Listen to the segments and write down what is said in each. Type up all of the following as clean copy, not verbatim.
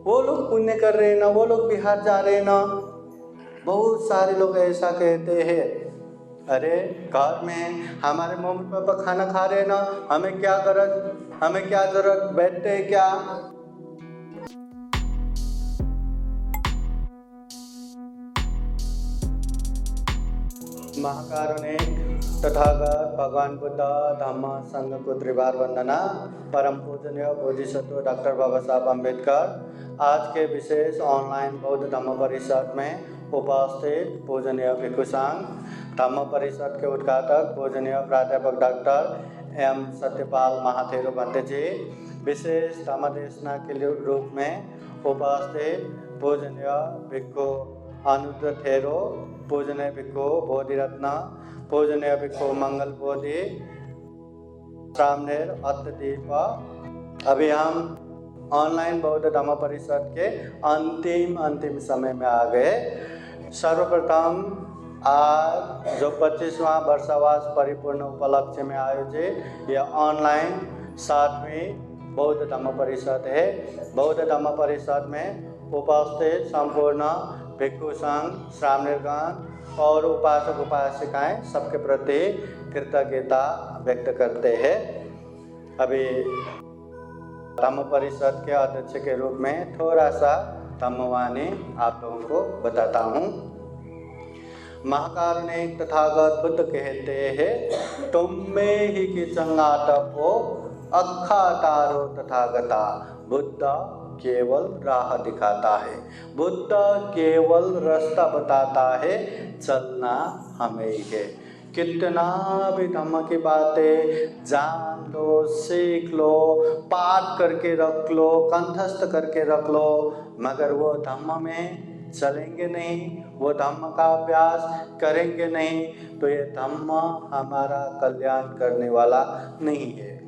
वो लोग पुण्य कर रहे हैं ना, वो लोग बिहार जा रहे हैं ना। बहुत सारे लोग ऐसा कहते हैं, अरे घर में हमारे मम्मी पापा खाना खा रहे हैं ना, हमें क्या गरज, हमें क्या जरूरत, बैठते हैं क्या। महाकारुणिक तथागत भगवान बुद्ध धम्म संघ को त्रिवार वंदना। परम पूजनीय बोधिसत्व डॉक्टर बाबा साहब अम्बेडकर आज के विशेष ऑनलाइन बौद्ध धम्म परिषद में उपस्थित पूजनीय भिक्षु संघ धम्म परिषद के उद्घाटक पूजनीय प्राध्यापक डॉक्टर एम सत्यपाल महाथेरो बंते जी, विशेष धम्म देशना के रूप में उपस्थित पूजनीय भिक्षु अनुद्र थेरो, पूजनीय भिक्षु बोधिरत्न, पूजनीय भिक्षु मंगल बोधि, सामनेर अत्यदीप। अभी हम ऑनलाइन बौद्ध धम्म परिषद के अंतिम समय में आ गए। सर्वप्रथम आज जो 25वां वर्षावास परिपूर्ण उपलक्ष्य में आयोजित यह ऑनलाइन 7वीं बौद्ध धम्म परिषद है। बौद्ध धम्म परिषद में उपस्थित संपूर्ण भिक्षु संघ, श्रामणेरगण और उपासक उपासिकाएं सबके प्रति कृतज्ञता व्यक्त करते हैं। अभी धम्म परिषद के अध्यक्ष के रूप में थोड़ा सा धम्मवाणी आप लोगों को बताता हूँ। महाकारुणिक तथागत बुद्ध कहते हैं, तुम में ही कि चंगाटपो अखा तारो तथागता। बुद्ध केवल राह दिखाता है, बुद्ध केवल रास्ता बताता है, चलना हमें ही है। कितना भी धम्म की बातें जान लो, सीख लो, पाठ करके रख लो, कंठस्थ करके रख लो, मगर वो धम्म में चलेंगे नहीं, वो धम्म का अभ्यास करेंगे नहीं, तो ये धम्म हमारा कल्याण करने वाला नहीं है।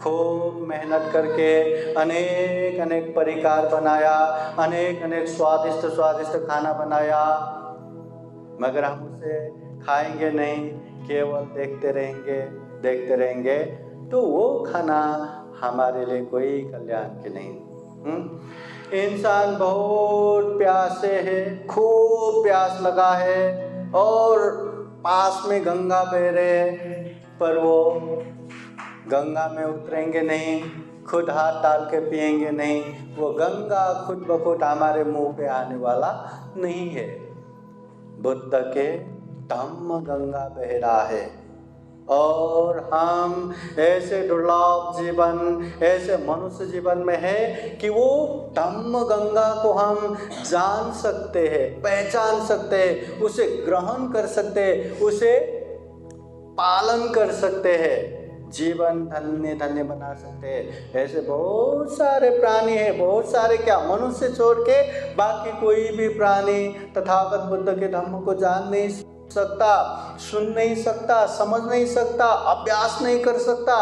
खूब मेहनत करके अनेक परिकार बनाया, अनेक स्वादिष्ट खाना बनाया, मगर हम उसे खाएंगे नहीं, केवल देखते रहेंगे, तो वो खाना हमारे लिए कोई कल्याण के नहीं। इंसान बहुत प्यासे है, खूब प्यास लगा है और पास में गंगा बह रहे हैं, पर वो गंगा में उतरेंगे नहीं, खुद हाथ डाल के पिएंगे नहीं, वो गंगा खुद ब खुद हमारे मुंह पे आने वाला नहीं है। बुद्ध के धम्म गंगा बह रहा है और हम ऐसे दुर्लभ जीवन, ऐसे मनुष्य जीवन में है कि वो धम्म गंगा को हम जान सकते हैं, पहचान सकते हैं, उसे ग्रहण कर सकते हैं, उसे पालन कर सकते हैं, जीवन धन्य बना सकते हैं। ऐसे बहुत सारे प्राणी हैं, बहुत सारे क्या, मनुष्य छोड़ के बाकी कोई भी प्राणी तथागत बुद्ध के धम्म को जान नहीं सकता, सुन नहीं सकता, समझ नहीं सकता, अभ्यास नहीं कर सकता।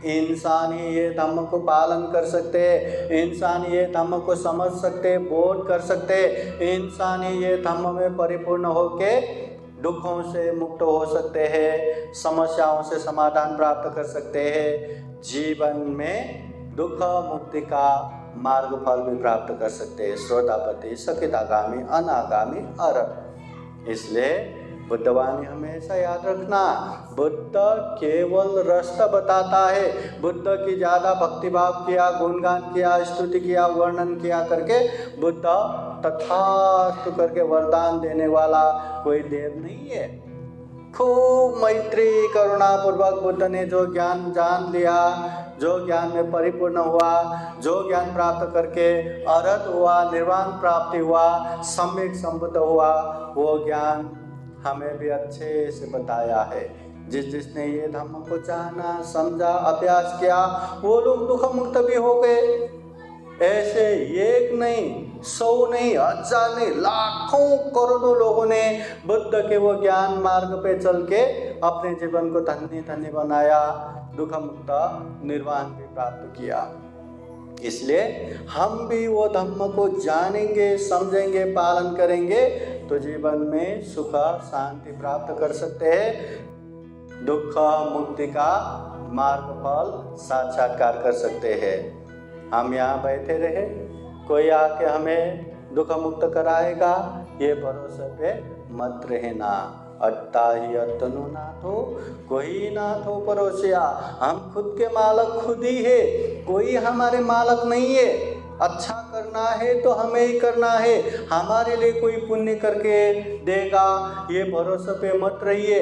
इंसान ही ये धम्म को पालन कर सकते हैं, इंसान ये धम्म को समझ सकते, बोध कर सकते, इंसान ही ये धम्म में परिपूर्ण होके दुखों से मुक्त हो सकते हैं, समस्याओं से समाधान प्राप्त कर सकते हैं, जीवन में दुख मुक्ति का मार्ग फल भी प्राप्त कर सकते हैं, श्रोतापति, सकितागामी, अनागामी, अरहत। इसलिए बुद्धवाणी हमेशा याद रखना, बुद्ध केवल रास्ता बताता है। बुद्ध की ज़्यादा भक्तिभाव किया, गुणगान किया, स्तुति किया, वर्णन किया करके बुद्ध तथास्तु करके वरदान देने वाला कोई देव नहीं है। खूब मैत्री करुणा पूर्वक बुद्ध ने जो ज्ञान जान लिया, जो ज्ञान में परिपूर्ण हुआ, जो ज्ञान प्राप्त करके अरहत हुआ, निर्वाण प्राप्ति हुआ, सम्यक संबुद्ध हुआ, वो ज्ञान हमें भी अच्छे से बताया है। जिसने ये धम्म को जाना, समझा, अभ्यास किया, वो लोग दुख मुक्त भी हो गए। ऐसे एक नहीं, 100 नहीं, 1000 नहीं, लाखों करोड़ों लोगों ने बुद्ध के वो ज्ञान मार्ग पे चल के अपने जीवन को धन्य बनाया, दुख मुक्त निर्वाण भी प्राप्त किया। इसलिए हम भी वो धम्म को जानेंगे, समझेंगे, पालन करेंगे तो जीवन में सुख शांति प्राप्त कर सकते हैं, दुख मुक्ति का मार्ग फल साक्षात्कार कर सकते हैं। हम यहाँ बैठे रहे, कोई आके हमें दुख मुक्त कराएगा, ये भरोसे पे मत रहना। अट्टा ही अतनु नाथो, कोई नाथो परोसिया। हम खुद के मालक खुद ही है, कोई हमारे मालक नहीं है। अच्छा करना है तो हमें ही करना है, हमारे लिए कोई पुण्य करके देगा ये भरोसे पे मत रहिए।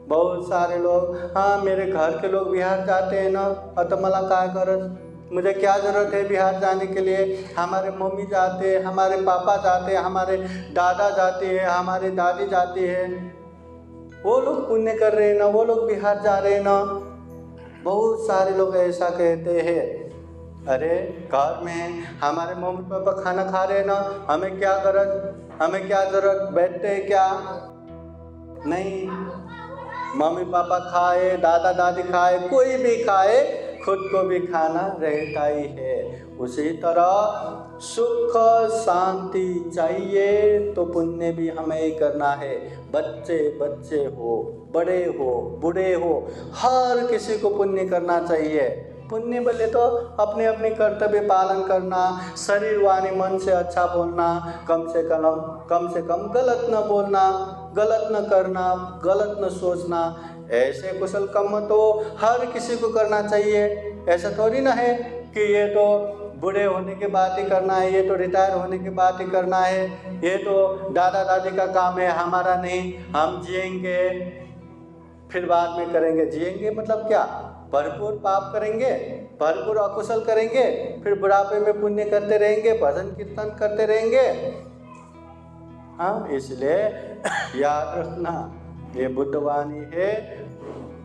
बहुत सारे लोग, हाँ मेरे घर के लोग बिहार जाते हैं ना, तो मला काय गरज, मुझे क्या ज़रूरत है बिहार जाने के लिए। हमारे मम्मी जाते हैं, हमारे पापा जाते हैं, हमारे दादा जाते हैं, हमारी दादी जाती है, वो लोग पुण्य कर रहे हैं ना, वो लोग बिहार जा रहे हैं ना। बहुत सारे लोग ऐसा कहते हैं। अरे घर में हमारे मम्मी पापा खाना खा रहे हैं ना, हमें क्या गरज, हमें क्या ज़रूरत, बैठते हैं क्या? नहीं, मम्मी पापा खाए, दादा दादी खाए, कोई भी खाए, खुद को भी खाना रहता ही है। उसी तरह सुख शांति चाहिए तो पुण्य भी हमें ही करना है। बच्चे बच्चे हो, बड़े हो, बूढ़े हो, हर किसी को पुण्य करना चाहिए। पुण्य बोले तो अपने अपने कर्तव्य पालन करना, शरीर वाणी मन से अच्छा बोलना, कम से कम गलत न बोलना, गलत न करना, गलत न सोचना। ऐसे कुशल कर्म तो हर किसी को करना चाहिए। ऐसा थोड़ी ना है कि ये तो बूढ़े होने के बाद ही करना है, ये तो रिटायर होने के बाद ही करना है, ये तो दादा दादी का काम है, हमारा नहीं, हम जिएंगे फिर बाद में करेंगे। जिएंगे मतलब क्या? भरपूर पाप करेंगे, भरपूर अकुशल करेंगे, फिर बुढ़ापे में पुण्य करते रहेंगे, भजन कीर्तन करते रहेंगे। हाँ, इसलिए याद रखना, ये बुद्धवाणी है,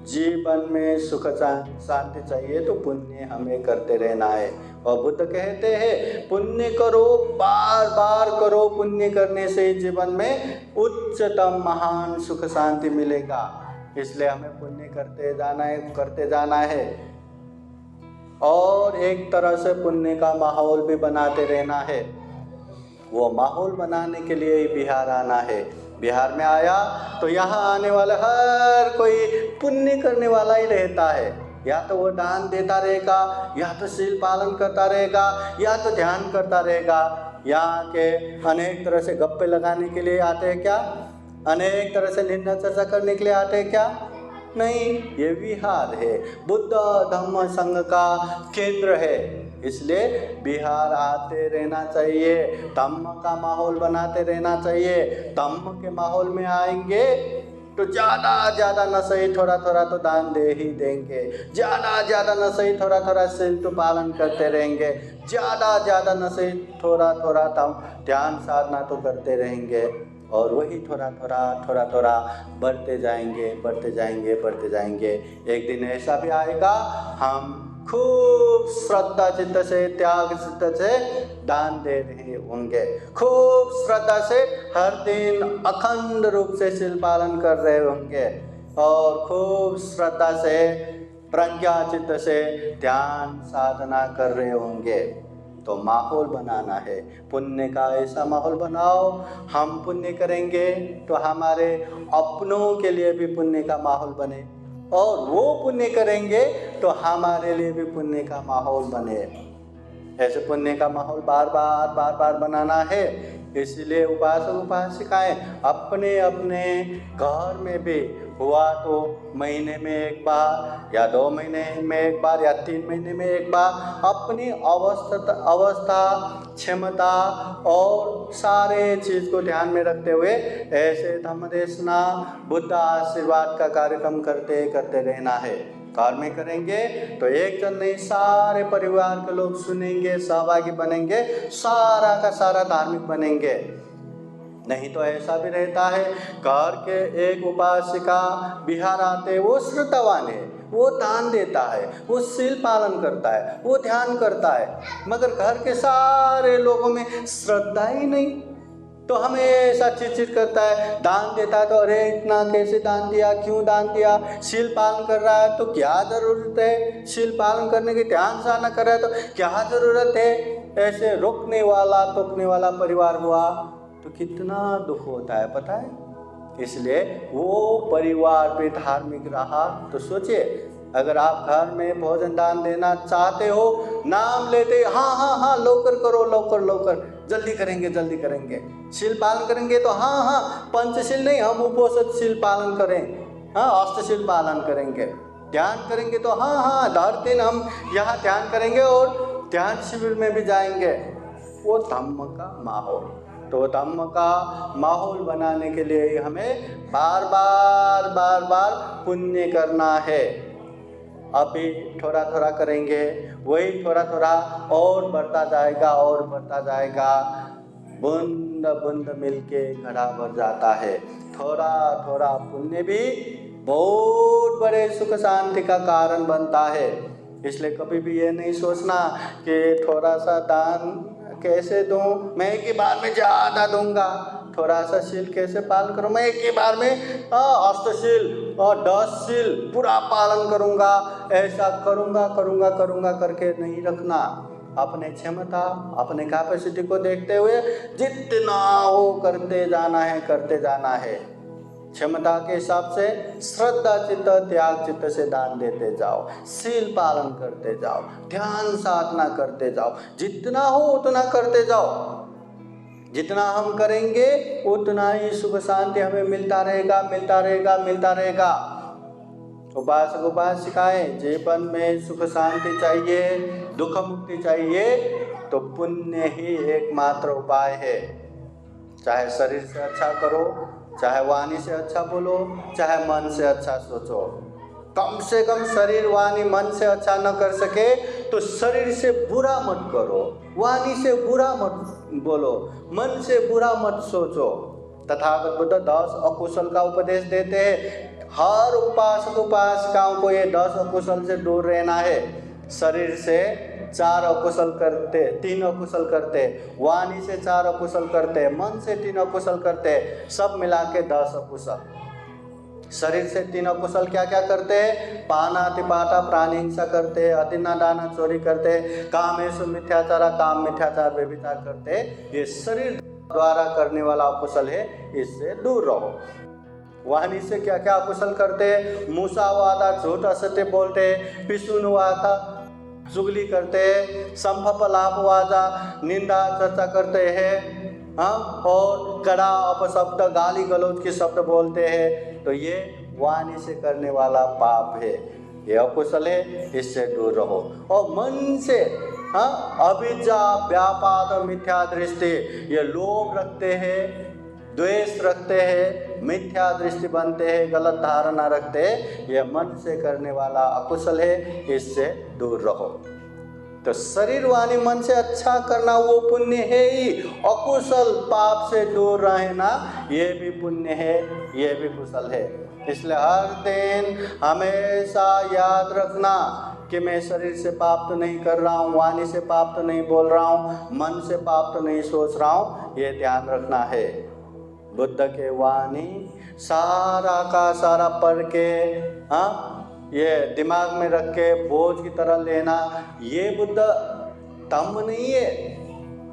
जीवन में सुख शांति चाहिए तो पुण्य हमें करते रहना है। और बुद्ध कहते हैं पुण्य करो, बार बार करो, पुण्य करने से जीवन में उच्चतम महान सुख शांति मिलेगा। इसलिए हमें पुण्य करते जाना है और एक तरह से पुण्य का माहौल भी बनाते रहना है। वो माहौल बनाने के लिए ही बिहार आना है। बिहार में आया तो यहाँ आने वाला हर कोई पुण्य करने वाला ही रहता है। या तो वो दान देता रहेगा, या तो शील पालन करता रहेगा, या तो ध्यान करता रहेगा। यहाँ के अनेक तरह से गप्पे लगाने के लिए आते हैं क्या? अनेक तरह से निंदा चर्चा करने के लिए आते हैं क्या? नहीं, ये विहार है, बुद्ध धम्म संघ का केंद्र है। इसलिए बिहार आते रहना चाहिए, धम्म का माहौल बनाते रहना चाहिए। धम्म के माहौल में आएंगे तो ज़्यादा न सही थोड़ा थोड़ा तो दान दे ही देंगे, ज़्यादा न सही थोड़ा थोड़ा शील तो पालन करते रहेंगे, ज़्यादा न सही थोड़ा थोड़ा ध्यान साधना तो करते रहेंगे। और वही थोड़ा थोड़ा बढ़ते जाएंगे। एक दिन ऐसा भी आएगा हम खूब श्रद्धा चित्त से, त्याग चित्त से दान दे रहे होंगे, खूब श्रद्धा से हर दिन अखंड रूप से शील पालन कर रहे होंगे, और खूब श्रद्धा से प्रज्ञा चित्त से ध्यान साधना कर रहे होंगे। तो माहौल बनाना है, पुण्य का ऐसा माहौल बनाओ। हम पुण्य करेंगे तो हमारे अपनों के लिए भी पुण्य का माहौल बने, और वो पुण्य करेंगे तो हमारे लिए भी पुण्य का माहौल बने। ऐसे पुण्य का माहौल बार बार बनाना है। इसलिए उपासक उपासिकाएं अपने अपने घर में भी हुआ तो महीने में एक बार, या 2 महीने में एक बार, या 3 महीने में एक बार अपनी अवस्था, क्षमता और सारे चीज़ को ध्यान में रखते हुए ऐसे धम्मदेशना, बुद्ध आशीर्वाद का कार्यक्रम करते रहना है। घर में करेंगे तो एक जन नहीं, सारे परिवार के लोग सुनेंगे, सहभागी बनेंगे, सारा का सारा धार्मिक बनेंगे। नहीं तो ऐसा भी रहता है, घर के एक उपासिका बिहार आते, वो श्रद्धावान है, वो दान देता है, वो शील पालन करता है, वो ध्यान करता है, मगर घर के सारे लोगों में श्रद्धा ही नहीं, तो हमेशा चिड़चिड़ करता है। दान देता है तो अरे इतना कैसे दान दिया, क्यों दान दिया, शील पालन कर रहा है तो क्या ज़रूरत है, शील पालन करने की ध्यान साधना कर रहा है तो क्या ज़रूरत है। ऐसे रोकने वाला टोकने वाला परिवार हुआ तो कितना दुख होता है, पता है। इसलिए वो परिवार पे धार्मिक रहा तो सोचिए अगर आप घर में भोजन दान देना चाहते हो, नाम लेते हाँ हाँ हाँ लौकर करो, लौकर लौकर, जल्दी करेंगे जल्दी करेंगे। शील पालन करेंगे तो हाँ हाँ, पंचशील नहीं, हम उपोषित शील पालन करें, हाँ अष्टशील पालन करेंगे। ध्यान करेंगे तो हाँ हाँ हर दिन हम यहाँ ध्यान करेंगे और ध्यान शिविर में भी जाएंगे। वो धम्म का माहौल, तो धम्म का माहौल बनाने के लिए हमें बार बार बार बार पुण्य करना है। अभी थोड़ा थोड़ा करेंगे, वही थोड़ा थोड़ा और बढ़ता जाएगा और बढ़ता जाएगा। बूंद बूंद मिलके घड़ा भर जाता है। थोड़ा थोड़ा पुण्य भी बहुत बड़े सुख शांति का कारण बनता है। इसलिए कभी भी ये नहीं सोचना कि थोड़ा सा दान कैसे दूं, मैं एक ही बार में ज़्यादा दूंगा। थोड़ा सा शील कैसे पालन करूं, मैं एक ही बार में अष्टशील और 10 शील पूरा पालन करूंगा, ऐसा करूंगा करूंगा करूंगा करके नहीं रखना। अपने क्षमता, अपने कैपेसिटी को देखते हुए जितना हो करते जाना है, करते जाना है। क्षमता के हिसाब से श्रद्धा चित्त त्याग चित्त से दान देते जाओ, शील पालन करते जाओ, ध्यान साधना करते जाओ, जितना हो उतना करते जाओ। जितना हम करेंगे उतना ही सुख शांति हमें मिलता रहेगा, मिलता रहेगा, मिलता रहेगा। उपासक उपासिकाएं, जीवन में सुख शांति चाहिए, दुख मुक्ति चाहिए, तो पुण्य ही एकमात्र उपाय है। चाहे शरीर से अच्छा करो, चाहे वाणी से अच्छा बोलो, चाहे मन से अच्छा सोचो। कम से कम शरीर वाणी मन से अच्छा न कर सके तो शरीर से बुरा मत करो, वाणी से बुरा मत बोलो, मन से बुरा मत सोचो। तथागत बुद्ध 10 अकुशल का उपदेश देते हैं। हर उपासक उपासिकाओं को ये 10 अकुशल से दूर रहना है। शरीर से 4 अकुशल करते, 3 अकुशल करते, वाणी से 4 अकुशल करते, मन से 3 अकुशल करते, सब मिला के 10 अकुशल। शरीर से 3 अकुशल क्या क्या करते हैं? पानातिपाता प्राणी हिंसा करते हैं, अतिना दाना चोरी करते हैं, कामेषु मिथ्याचारा काम मिथ्याचार व्यभिचार करते हैं। ये शरीर द्वारा करने वाला अकुशल है, इससे दूर रहो। वाणी से क्या क्या अकुशल करते हैं? मूसावादा, झूठ असत्य बोलते हैं, पिसुनुवादा, चुगली करते हैं, संभपलापवादा, निंदा चर्चा करते हैं, हाँ, और कड़ा अपशब्द गाली गलौज के शब्द बोलते हैं। तो ये वाणी से करने वाला पाप है, ये अकुशल है, इससे दूर रहो। और मन से हाँ, अभिजा व्यापाद मिथ्या दृष्टि, ये लोभ रखते हैं, द्वेष रखते हैं, मिथ्या दृष्टि बनते हैं, गलत धारणा रखते हैं, ये मन से करने वाला अकुशल है, इससे दूर रहो। तो शरीर वाणी मन से अच्छा करना वो पुण्य है ही। अकुशल पाप से दूर रहना ये भी पुण्य है, ये भी कुशल है। इसलिए हर दिन हमेशा याद रखना कि मैं शरीर से पाप तो नहीं कर रहा हूँ, वाणी से पाप तो नहीं बोल रहा हूँ, मन से पाप तो नहीं सोच रहा हूँ, ये ध्यान रखना है। बुद्ध के वाणी सारा का सारा पढ़ के हाँ, ये दिमाग में रख के बोझ की तरह लेना, ये बुद्ध धम्म नहीं है।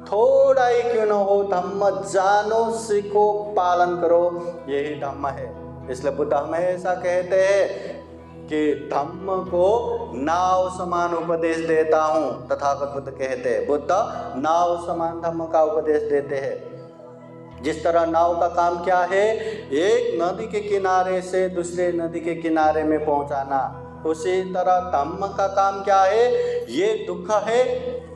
थोड़ा ही क्यों न हो धम्म जानो, सीखो, पालन करो, यही धम्म है। इसलिए बुद्ध हमेशा कहते हैं कि धम्म को नाव समान उपदेश देता हूँ। तथागत बुद्ध कहते हैं, बुद्ध नाव समान धम्म का उपदेश देते हैं। जिस तरह नाव का काम क्या है? एक नदी के किनारे से दूसरे नदी के किनारे में पहुंचाना। उसी तरह धम्म का काम क्या है? ये दुख है,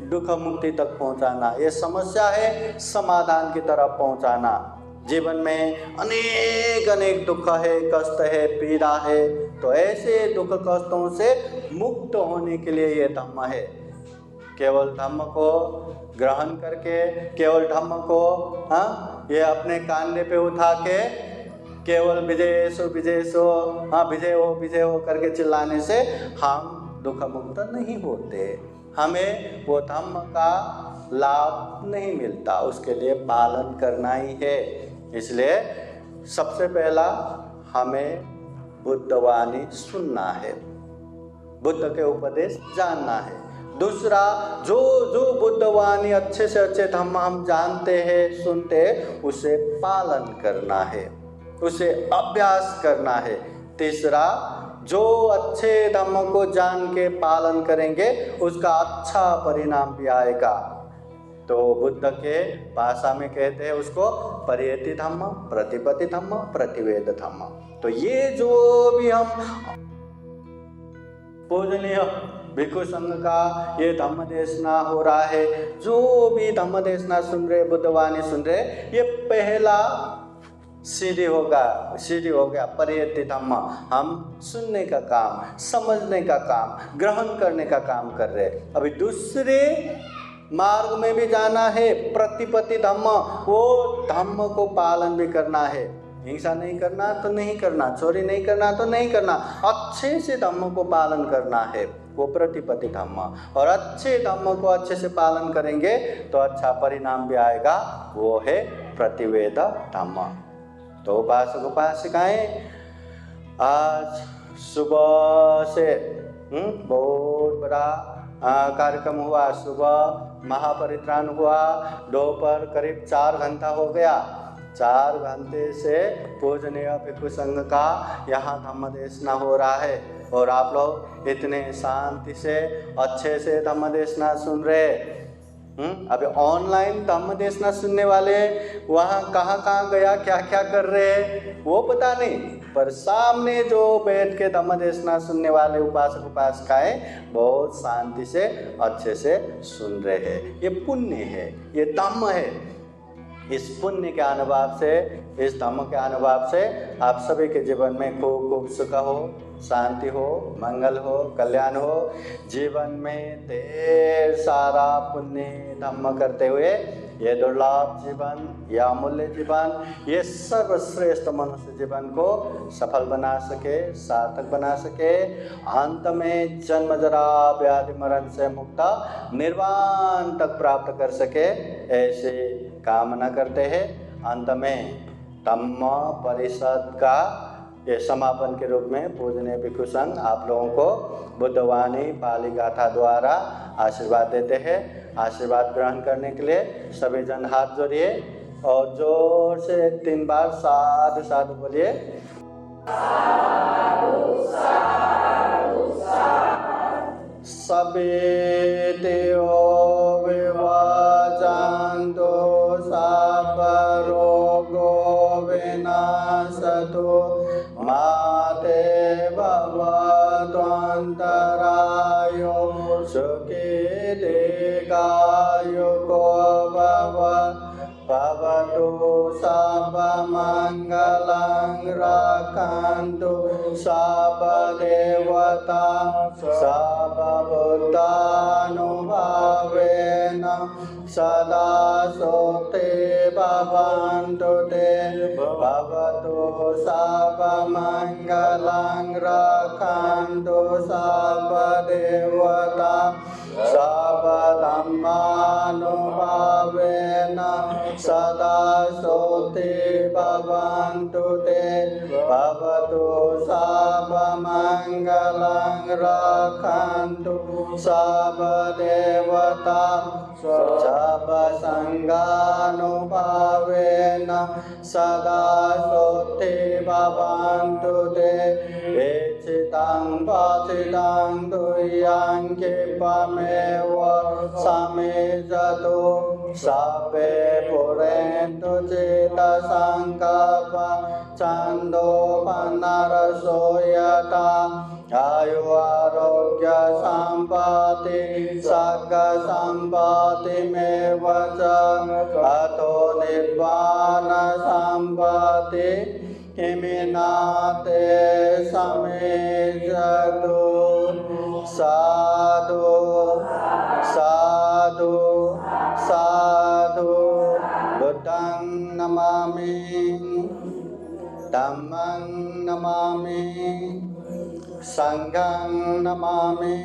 दुख मुक्ति तक पहुंचाना। ये समस्या है, समाधान की तरफ पहुंचाना। जीवन में अनेक अनेक दुख है, कष्ट है, पीड़ा है, तो ऐसे दुख कष्टों से मुक्त होने के लिए ये धम्म है। केवल धम्म को ग्रहण करके, केवल धम्म को हाँ ये अपने कांधे पे उठा के केवल विजयेशो विजयेशो हाँ विजय हो करके चिल्लाने से हम दुख मुक्त नहीं होते। हमें वो धम्म का लाभ नहीं मिलता, उसके लिए पालन करना ही है। इसलिए सबसे पहला हमें बुद्धवाणी सुनना है, बुद्ध के उपदेश जानना है। दूसरा, जो जो बुद्धवाणी अच्छे से अच्छे धम्म हम जानते हैं, सुनते हैं, उसे पालन करना है, उसे अभ्यास करना है। तीसरा, जो अच्छे धम्म को जान के पालन करेंगे उसका अच्छा परिणाम भी आएगा। तो बुद्ध के भाषा में कहते हैं उसको परियति धम्म, प्रतिपत्ति धम्म, प्रतिवेद धम्म। तो ये जो भी हम पूजनीय भिक्षु संघ का ये धम्म देशना हो रहा है, जो भी धम्म देशना सुन रहे, बुद्धवाणी सुन रहे, ये पहला सीढ़ी हो गया परियति धम्म। हम सुनने का काम, समझने का काम, ग्रहण करने का काम कर रहे। अभी दूसरे मार्ग में भी जाना है, प्रतिपत्ति धम्म, वो धम्म को पालन भी करना है। हिंसा नहीं करना तो नहीं करना, चोरी नहीं करना तो नहीं करना, अच्छे से धम्म को पालन करना है, वो प्रतिपत्ति धम्म। और अच्छे धम्म को अच्छे से पालन करेंगे तो अच्छा परिणाम भी आएगा, वो है प्रतिवेद धम्म। तो उपासक उपासिकाएं आज सुबह से बहुत बड़ा कार्यक्रम हुआ। सुबह महापरित्राण हुआ, दोपहर करीब 4 घंटा हो गया। 4 घंटे से पूजनीय भिक्षु संघ का यहाँ धम्म देशना हो रहा है और आप लोग इतने शांति से अच्छे से धम्म देशना सुन रहे। अभी ऑनलाइन धम्म देशना सुनने वाले वहाँ कहाँ गया, क्या क्या कर रहे वो पता नहीं, पर सामने जो बैठ के धम्म देशना सुनने वाले उपासक उपासिकाएं बहुत शांति से अच्छे से सुन रहे हैं। ये पुण्य है, ये धम्म है। इस पुण्य के अनुभव से, इस धम्म के अनुभव से आप सभी के जीवन में खूब खूब सुख हो, शांति हो, मंगल हो, कल्याण हो। जीवन में ढेर सारा पुण्य धम्म करते हुए ये दुर्लभ जीवन, ये अमूल्य जीवन, ये सर्वश्रेष्ठ मनुष्य जीवन को सफल बना सके, सार्थक बना सके। अंत में जन्म जरा व्याधि मरण से मुक्त निर्वाण तक प्राप्त कर सके, ऐसे कामना करते हैं। अंत में धम्म परिषद का ये समापन के रूप में पूजनीय भिक्षु संघ आप लोगों को बुद्धवाणी पाली गाथा द्वारा आशीर्वाद देते हैं। आशीर्वाद ग्रहण करने के लिए सभी जन हाथ जोड़िए और जोर से 3 बार साधु साधु बोलिए। सबे देव विवाजान्तो सब रोगो विनाशतो माते भवतु अंतरायो सुखी दीर्घायुको भवतु सब मंगलं रक्षन्तु सब देवता सब बुद्धानुभावेन सदा सुखी भवन्तु ते भवतु सब मंगलं रक्षन्तु सब देवता सब धम्मानुभावेन सदा सुखी भवन्तु ते भवतु सब मंगलं रक्षन्तु सब देवता सब संगानुभावेन सदा सुखी भवन्तु ते इच्छितं वाचितं तुय्यं कृपमेव समेजतु सबे पुरेन्तु चित्तसङ्कल्पा छन्दोपनरसो यथा आयु आरोग्य सम्पत्ति सर्ग सम्पत्तिमेव च अतो निर्वाण सम्पत्ति किमिनाते समेजतु। साधु साधु साधु। बुद्धं नमामि धम्मं नमामि संघं नमामि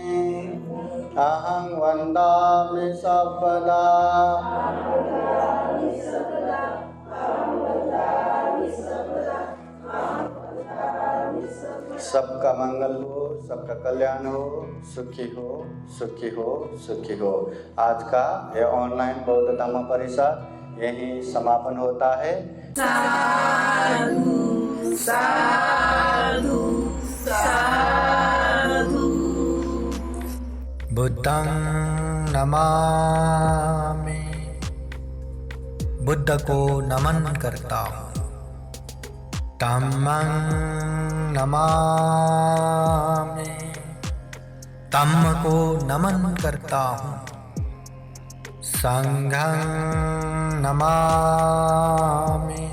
अहं वन्दामि सर्वदा। सबका मंगल हो, सबका कल्याण हो, सुखी हो, सुखी हो, सुखी हो। आज का ये ऑनलाइन बौद्ध धम्म परिषद यही समापन होता है। साधु साधु साधु। बुद्धं नमामि, बुद्ध को नमन करता हूँ। धम्मं नमामि, धम्म को नमन करता हूँ। संघं नमामि,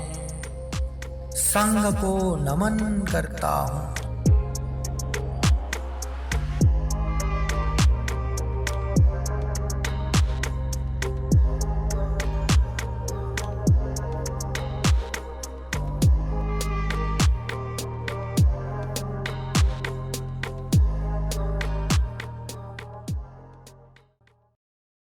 संघ को नमन करता हूँ।